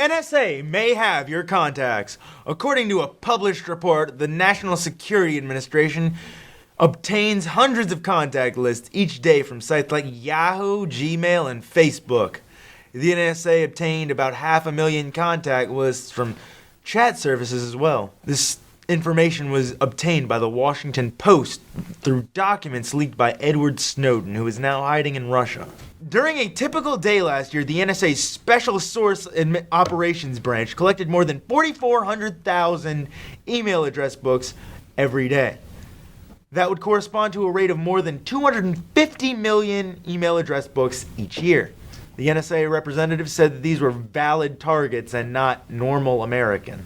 NSA may have your contacts. According to a published report, the National Security Administration obtains hundreds of contact lists each day from sites like Yahoo, Gmail, and Facebook. The NSA obtained about 500,000 contact lists from chat services as well. This information was obtained by the Washington Post through documents leaked by Edward Snowden, who is now hiding in Russia. During a typical day last year, the NSA's Special Source Operations Branch collected more than 4,400,000 email address books every day. That would correspond to a rate of more than 250 million email address books each year. The NSA representative said that these were valid targets and not normal Americans.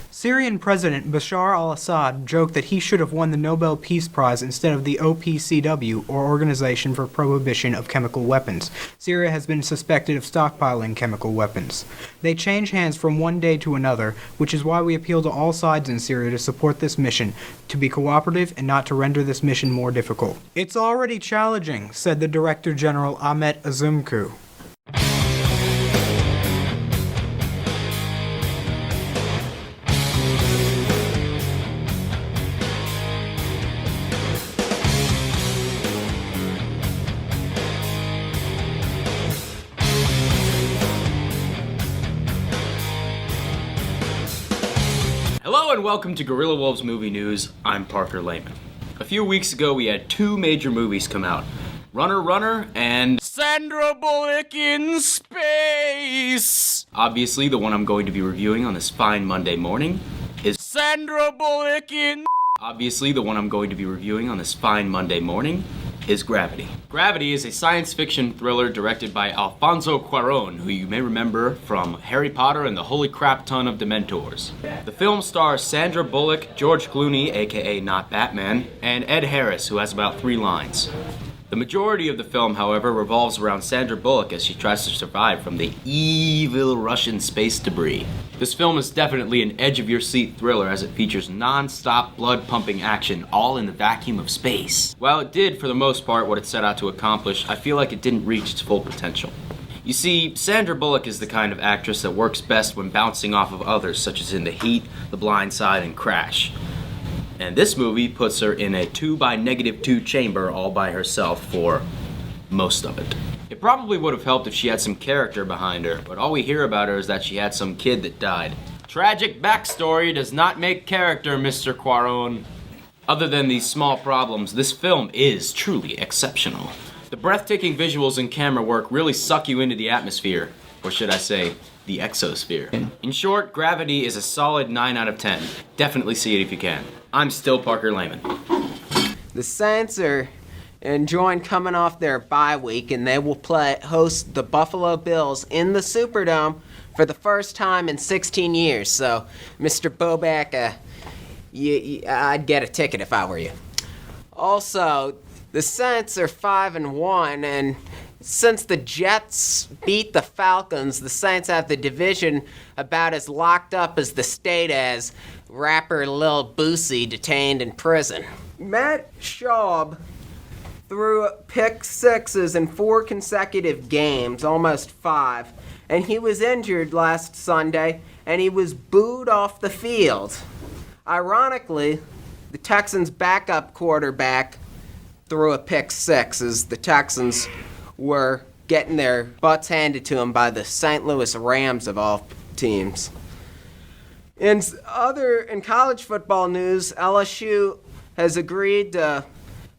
Syrian President Bashar al-Assad joked that he should have won the Nobel Peace Prize instead of the OPCW, or Organization for Prohibition of Chemical Weapons. Syria has been suspected of stockpiling chemical weapons. They change hands from one day to another, which is why we appeal to all sides in Syria to support this mission, to be cooperative and not to render this mission more difficult. It's already challenging, said the Director General Ahmet Azumku. Hello and welcome to Guerilla Wolves Movie News. I'm Parker Lehman. A few weeks ago we had two major movies come out. Runner Runner and Sandra Bullock in Space. Obviously the one I'm going to be reviewing on this fine Monday morning is Sandra Bullock in... Obviously the one I'm going to be reviewing on this fine Monday morning is Gravity. Gravity is a science fiction thriller directed by Alfonso Cuarón, who you may remember from Harry Potter and the Holy Crap Ton of Dementors. The film stars Sandra Bullock, George Clooney, aka Not Batman, and Ed Harris, who has about 3 lines. The majority of the film, however, revolves around Sandra Bullock as she tries to survive from the evil Russian space debris. This film is definitely an edge-of-your-seat thriller as it features non-stop blood-pumping action, all in the vacuum of space. While it did, for the most part, what it set out to accomplish, I feel like it didn't reach its full potential. You see, Sandra Bullock is the kind of actress that works best when bouncing off of others, such as in The Heat, The Blind Side, and Crash. And this movie puts her in a 2x-2 chamber all by herself for most of it. It probably would have helped if she had some character behind her, but all we hear about her is that she had some kid that died. Tragic backstory does not make character, Mr. Cuarón. Other than these small problems, this film is truly exceptional. The breathtaking visuals and camera work really suck you into the atmosphere, or should I say, the exosphere. In short, Gravity is a solid 9 out of 10. Definitely see it if you can. I'm still Parker Lehman. The Saints are enjoying coming off their bye week, and they will host the Buffalo Bills in the Superdome for the first time in 16 years. So, Mr. Bobak, I'd get a ticket if I were you. Also, the Saints are 5-1, and since the Jets beat the Falcons, the Saints have the division about as locked up as the state as rapper Lil Boosie detained in prison. Matt Schaub threw pick sixes in 4 consecutive games, almost 5, and he was injured last Sunday, and he was booed off the field. Ironically, the Texans' backup quarterback threw a pick 6 as the Texans were getting their butts handed to them by the St. Louis Rams of all teams. In college football news, LSU has agreed to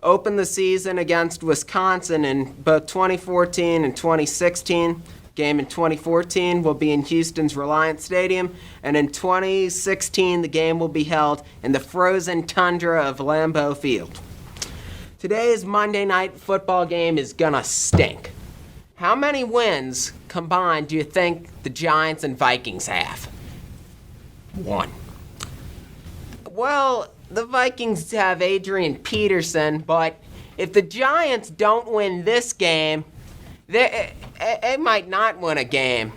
open the season against Wisconsin in both 2014 and 2016. Game in 2014 will be in Houston's Reliant Stadium, and in 2016 the game will be held in the frozen tundra of Lambeau Field. Today's Monday night football game is gonna stink. How many wins combined do you think the Giants and Vikings have? 1. Well, the Vikings have Adrian Peterson, but if the Giants don't win this game, they might not win a game.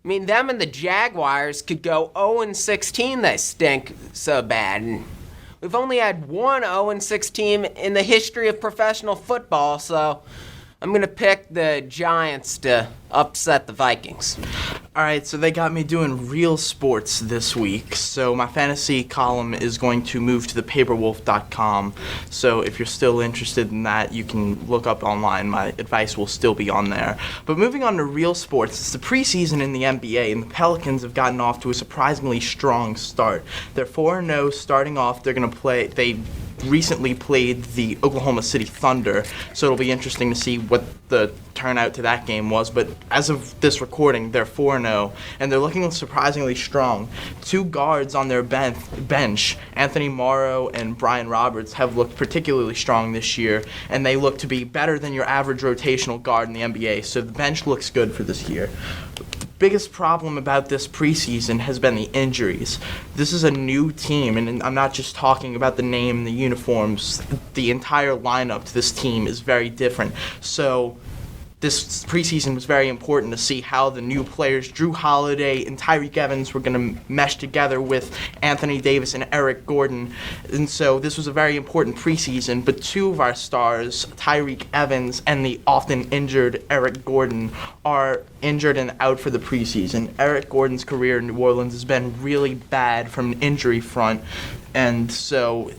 I mean, them and the Jaguars could go 0-16, they stink so bad. And we've only had one 0-6 team in the history of professional football, so I'm going to pick the Giants to upset the Vikings. All right, so they got me doing real sports this week. So my fantasy column is going to move to the paperwolf.com. So if you're still interested in that, you can look up online. My advice will still be on there. But moving on to real sports, it's the preseason in the NBA, and the Pelicans have gotten off to a surprisingly strong start. They're 4-0 starting off. They're going to play. They recently played the Oklahoma City Thunder, so it'll be interesting to see what the turnout to that game was. But as of this recording, they're 4-0, and they're looking surprisingly strong. Two guards on their bench, Anthony Morrow and Brian Roberts, have looked particularly strong this year, and they look to be better than your average rotational guard in the NBA, so the bench looks good for this year. Biggest problem about this preseason has been the injuries. This is a new team, and I'm not just talking about the name, the uniforms. The entire lineup to this team is very different. So this preseason was very important to see how the new players, Drew Holiday and Tyreek Evans, were going to mesh together with Anthony Davis and Eric Gordon. And so this was a very important preseason, but two of our stars, Tyreek Evans and the often injured Eric Gordon, are injured and out for the preseason. Eric Gordon's career in New Orleans has been really bad from an injury front, and so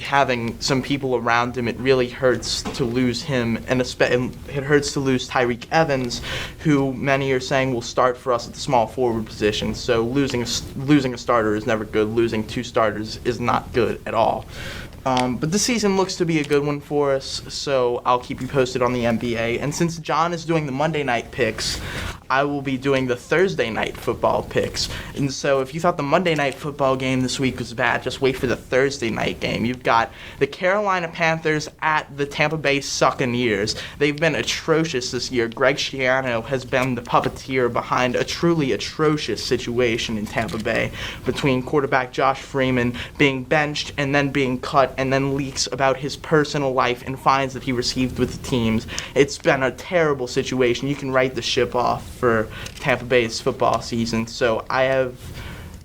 having some people around him, it really hurts to lose him, and it hurts to lose Tyreek Evans, who many are saying will start for us at the small forward position. So losing a starter is never good. Losing two starters is not good at all. But the season looks to be a good one for us, so I'll keep you posted on the NBA. And since John is doing the Monday night picks, I will be doing the Thursday night football picks. And so if you thought the Monday night football game this week was bad, just wait for the Thursday night game. You've got the Carolina Panthers at the Tampa Bay Buccaneers. They've been atrocious this year. Greg Schiano has been the puppeteer behind a truly atrocious situation in Tampa Bay, between quarterback Josh Freeman being benched and then being cut, and then leaks about his personal life and fines that he received with the teams. It's been a terrible situation. You can write the ship off for Tampa Bay's football season. So I have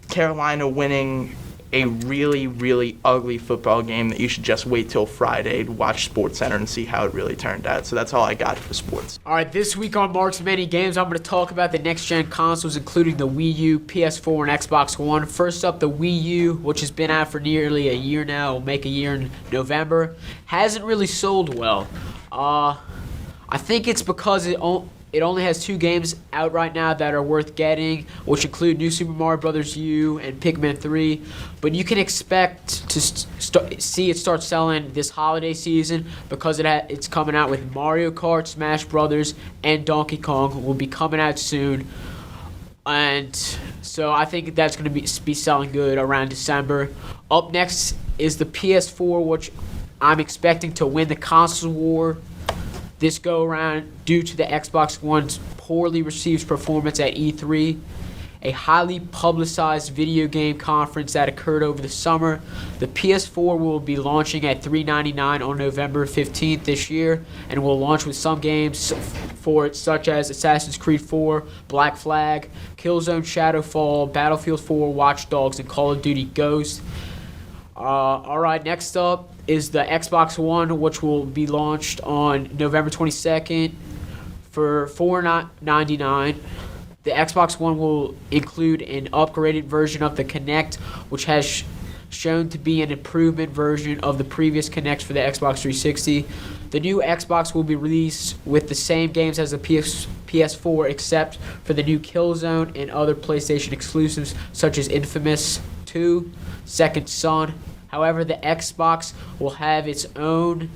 Carolina winning a really, really ugly football game that you should just wait till Friday to watch SportsCenter and see how it really turned out. So that's all I got for sports. All right, this week on Mark's Many Games, I'm going to talk about the next-gen consoles, including the Wii U, PS4, and Xbox One. First up, the Wii U, which has been out for nearly a year now. Will make a year in November. Hasn't really sold well. I think it's because it only has 2 games out right now that are worth getting, which include New Super Mario Bros. U and Pikmin 3. But you can expect to see it start selling this holiday season because it's coming out with Mario Kart, Smash Brothers, and Donkey Kong will be coming out soon. And so I think that's going to be selling good around December. Up next is the PS4, which I'm expecting to win the console war this go-around due to the Xbox One's poorly received performance at E3, a highly publicized video game conference that occurred over the summer. The PS4 will be launching at $399 on November 15th this year, and will launch with some games for it, such as Assassin's Creed 4, Black Flag, Killzone Shadowfall, Battlefield 4, Watch Dogs, and Call of Duty Ghosts. Alright, next up is the Xbox One, which will be launched on November 22nd for $499. The Xbox One will include an upgraded version of the Kinect, which has shown to be an improvement version of the previous Kinect for the Xbox 360. The new Xbox will be released with the same games as the PS4, except for the new Killzone and other PlayStation exclusives such as Infamous 2, Second Son. However, the Xbox will have its own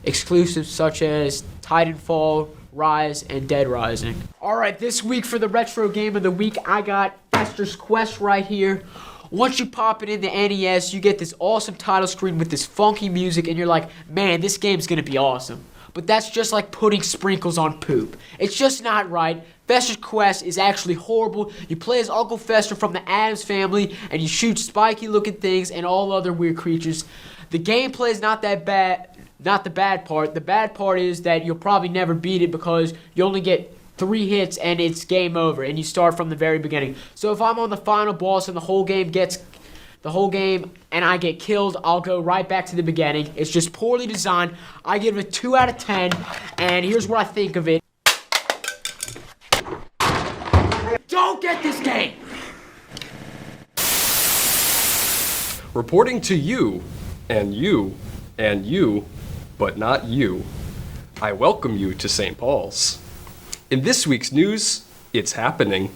exclusives such as Titanfall, Rise, and Dead Rising. Alright, this week for the Retro Game of the Week, I got Fester's Quest right here. Once you pop it in the NES, you get this awesome title screen with this funky music, and you're like, man, this game's gonna be awesome. But that's just like putting sprinkles on poop. It's just not right. Fester's Quest is actually horrible. You play as Uncle Fester from the Addams Family, and you shoot spiky-looking things and all other weird creatures. The gameplay is not that bad. Not the bad part. The bad part is that you'll probably never beat it because you only get 3 hits and it's game over, and you start from the very beginning. So if I'm on the final boss and the whole game and I get killed, I'll go right back to the beginning. It's just poorly designed. I give it a 2 out of 10, and here's what I think of it. don't get this game! Reporting to you, and you, and you, but not you. I welcome you to St. Paul's. In this week's news, it's happening.